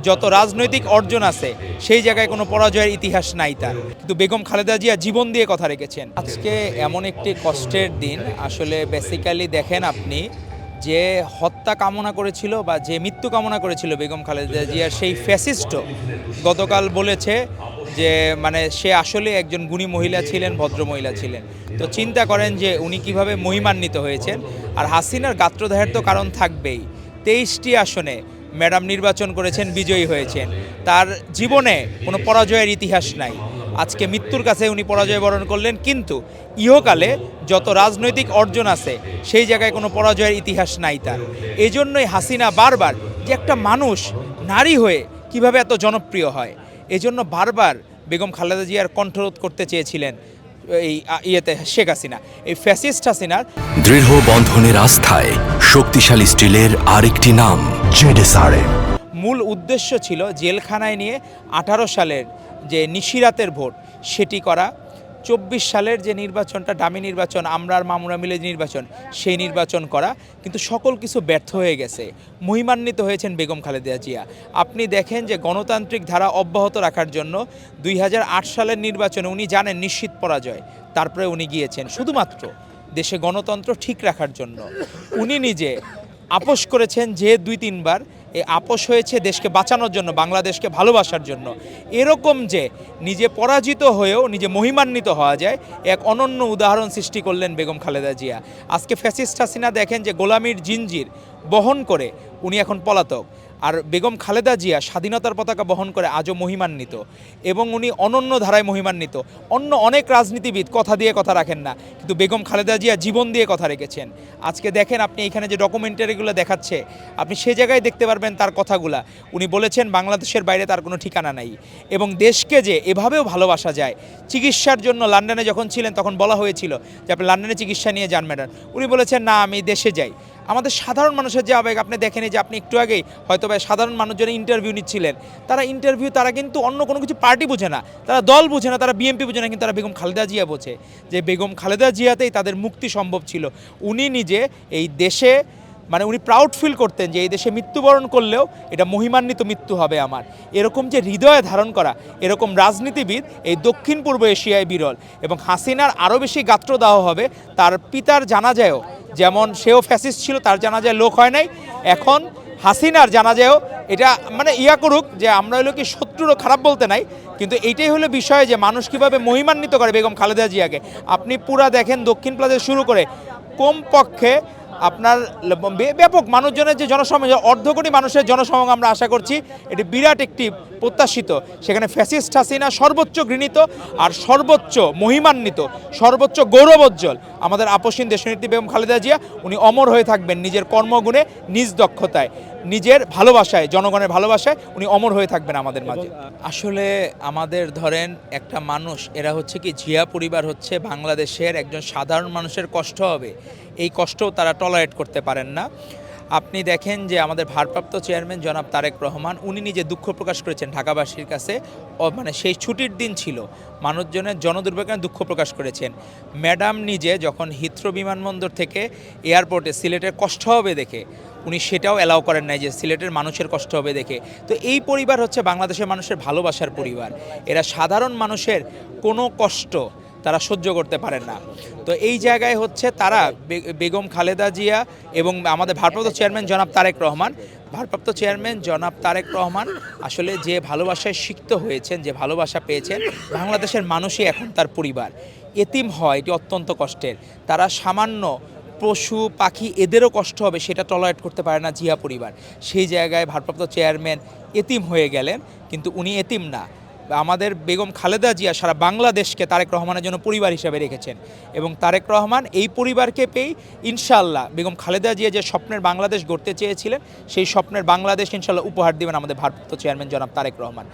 যত রাজনৈতিক অর্জন আছে সেই জায়গায় কোনো পরাজয়ের ইতিহাস নাই তার, কিন্তু বেগম খালেদা জিয়া জীবন দিয়ে কথা রেখেছেন। আজকে এমন একটি কষ্টের দিন, আসলে বেসিক্যালি দেখেন আপনি যে হত্যা কামনা করেছিল বা যে মৃত্যু কামনা করেছিল বেগম খালেদা জিয়া, সেই ফ্যাসিস্ট গতকাল বলেছে যে মানে সে আসলে একজন গুণী মহিলা ছিলেন, ভদ্র মহিলা ছিলেন। তো চিন্তা করেন যে উনি কিভাবে মহিমান্বিত হয়েছেন। আর হাসিনার গাত্রদাহের তো কারণ থাকবেই। 23টি আসনে ম্যাডাম নির্বাচন করেছেন, বিজয়ী হয়েছেন, তার জীবনে কোনো পরাজয়ের ইতিহাস নাই। আজকে মৃত্যুর কাছে উনি পরাজয় বরণ করলেন, কিন্তু ইহকালে যত রাজনৈতিক অর্জন আছে সেই জায়গায় কোনো পরাজয়ের ইতিহাস নাই তার। এই জন্যই হাসিনা বারবার যে একটা মানুষ নারী হয়ে কিভাবে এত জনপ্রিয় হয়, এজন্য বারবার বেগম খালেদা জিয়ার কণ্ঠরোধ করতে চেয়েছিলেন এই শেখ হাসিনা, এই ফ্যাসিস্ট হাসিনার। দৃঢ় বন্ধনের আস্থায় শক্তিশালী স্টিলের আরেকটি নাম জেডএসআরএম। মূল উদ্দেশ্য ছিল জেলখানায় নিয়ে 18 সালের যে নিশিরাতের ভোট সেটি করা, 24 সালের যে নির্বাচনটা ডামি নির্বাচন, আমরা আর মামুরা মিলে নির্বাচন, সেই নির্বাচন করা, কিন্তু সকল কিছু ব্যর্থ হয়ে গেছে। মহিমান্বিত হয়েছেন বেগম খালেদা জিয়া। আপনি দেখেন যে গণতান্ত্রিক ধারা অব্যাহত রাখার জন্য 2008 সালের নির্বাচনে উনি জানেন নিশ্চিত পরাজয়, তারপরে উনি গিয়েছেন শুধুমাত্র দেশে গণতন্ত্র ঠিক রাখার জন্য। উনি নিজে আপোষ করেছেন যে 2-3 বার, এই আপোষ হয়েছে দেশকে বাঁচানোর জন্য, বাংলাদেশকে ভালোবাসার জন্য। এরকম যে নিজে পরাজিত হয়েও নিজে মহিমান্বিত হওয়া যায়, এক অনন্য উদাহরণ সৃষ্টি করলেন বেগম খালেদা জিয়া। আজকে ফ্যাসিস্ট হাসিনা দেখেন যে গোলামির জিঞ্জির বহন করে উনি এখন পলাতক, আর বেগম খালেদা জিয়া স্বাধীনতার পতাকা বহন করে আজও মহিমান্বিত, এবং উনি অনন্য ধারায় মহিমান্বিত। অন্য অনেক রাজনীতিবিদ কথা দিয়ে কথা রাখেন না, কিন্তু বেগম খালেদা জিয়া জীবন দিয়ে কথা রেখেছেন। আজকে দেখেন আপনি এখানে যে ডকুমেন্টারিগুলো দেখাচ্ছে, আপনি সে জায়গায় দেখতে পারবেন তার কথাগুলা। উনি বলেছেন বাংলাদেশের বাইরে তার কোনো ঠিকানা নাই, এবং দেশকে যে এভাবেও ভালোবাসা যায়। চিকিৎসার জন্য লন্ডনে যখন ছিলেন তখন বলা হয়েছিল যে আপনি লন্ডনে চিকিৎসা নিয়ে যান ম্যাডাম, উনি বলেছেন না আমি দেশে যাই। আমাদের সাধারণ মানুষের যে আবেগ, আপনি দেখেন যে আপনি একটু আগেই হয়তো বা সাধারণ মানুষজন ইন্টারভিউ নিচ্ছিলেন, তারা কিন্তু অন্য কোনো কিছু পার্টি বোঝে না, তারা দল বোঝে না, তারা বিএনপি বোঝে না, কিন্তু তারা বেগম খালেদা জিয়া বোঝে, যে বেগম খালেদা জিয়াতেই তাদের মুক্তি সম্ভব ছিল। উনি নিজে এই দেশে মানে উনি প্রাউড ফিল করতেন যে এই দেশে মৃত্যুবরণ করলেও এটা মহিমান্বিত মৃত্যু হবে আমার। এরকম যে হৃদয়ে ধারণ করা এরকম রাজনীতিবিদ এই দক্ষিণ পূর্ব এশিয়ায় বিরল, এবং হাসিনার আরও বেশি গাত্রদাহ হবে তার পিতার জানাজায়ও, যেমন সেও ফ্যাসিস্ট ছিল, তার জানাজায় লোক হয় নাই, এখন হাসিনার জানাজায়ও এটা মানে করুক যে আমরা হলো কি শত্রুরও খারাপ বলতে নাই, কিন্তু এইটাই হলো বিষয় যে মানুষ কীভাবে মহিমান্বিত করে বেগম খালেদা জিয়াকে। আপনি পুরা দেখেন দক্ষিণ প্লাজা শুরু করে কমপক্ষে আপনার ব্যাপক মানুষজনের যে জনসমাবেশ, 1.5 কোটি মানুষের জনসমাগম আমরা আশা করছি, এটি বিরাট একটি প্রত্যাশিত। সেখানে ফ্যাসিস্ট হাসিনা সর্বোচ্চ ঘৃণিত আর সর্বোচ্চ মহিমান্বিত, সর্বোচ্চ গৌরবোজ্জ্বল আমাদের আপসীন দেশনেত্রী বেগম খালেদা জিয়া। উনি অমর হয়ে থাকবেন নিজের কর্মগুণে, নিজ দক্ষতায়, নিজের ভালোবাসায়, জনগণের ভালোবাসায় উনি অমর হয়ে থাকবেন আমাদের মাঝে। আসলে আমাদের ধরেন একটা মানুষ, এরা হচ্ছে কি জিয়া পরিবার হচ্ছে বাংলাদেশের একজন সাধারণ মানুষের কষ্ট হবে, এই কষ্টও তারা টলারেট করতে পারেন না। আপনি দেখেন যে আমাদের ভারপ্রাপ্ত চেয়ারম্যান জনাব তারেক রহমান, উনি নিজে দুঃখ প্রকাশ করেছেন ঢাকাবাসীর কাছে, মানে সেই ছুটির দিন ছিল, মানুষজনের জনদুর্ভোগের দুঃখ প্রকাশ করেছেন। ম্যাডাম নিজে যখন হিথ্রো বিমানবন্দর থেকে এয়ারপোর্টে সিলেটের কষ্ট হবে দেখে উনি সেটাও অ্যালাউ করেন নাই যে সিলেটের মানুষের কষ্ট হবে দেখে। তো এই পরিবার হচ্ছে বাংলাদেশের মানুষের ভালোবাসার পরিবার, এরা সাধারণ মানুষের কোনো কষ্ট তারা সহ্য করতে পারেন না। তো এই জায়গায় হচ্ছে তারা বেগম খালেদা জিয়া এবং আমাদের ভারপ্রাপ্ত চেয়ারম্যান জনাব তারেক রহমান আসলে যে ভালোবাসায় সিক্ত হয়েছেন, যে ভালোবাসা পেয়েছেন, বাংলাদেশের মানুষই এখন তার পরিবার। এতিম হয় এটি অত্যন্ত কষ্টের, তারা সামান্য পশু পাখি এদেরও কষ্ট হবে সেটা টলারেট করতে পারে না জিয়া পরিবার। সেই জায়গায় ভারপ্রাপ্ত চেয়ারম্যান এতিম হয়ে গেলেন, কিন্তু উনি এতিম না, আমাদের বেগম খালেদা জিয়া সারা বাংলাদেশকে তারেক রহমানের জন্য পরিবার হিসেবে রেখেছেন, এবং তারেক রহমান এই পরিবারকে পেয়ে ইনশাআল্লাহ বেগম খালেদা জিয়া যে স্বপ্নের বাংলাদেশ গড়তে চেয়েছিলেন সেই স্বপ্নের বাংলাদেশ ইনশাআল্লাহ উপহার দেবেন আমাদের ভারপ্রাপ্ত চেয়ারম্যান জনাব তারেক রহমান।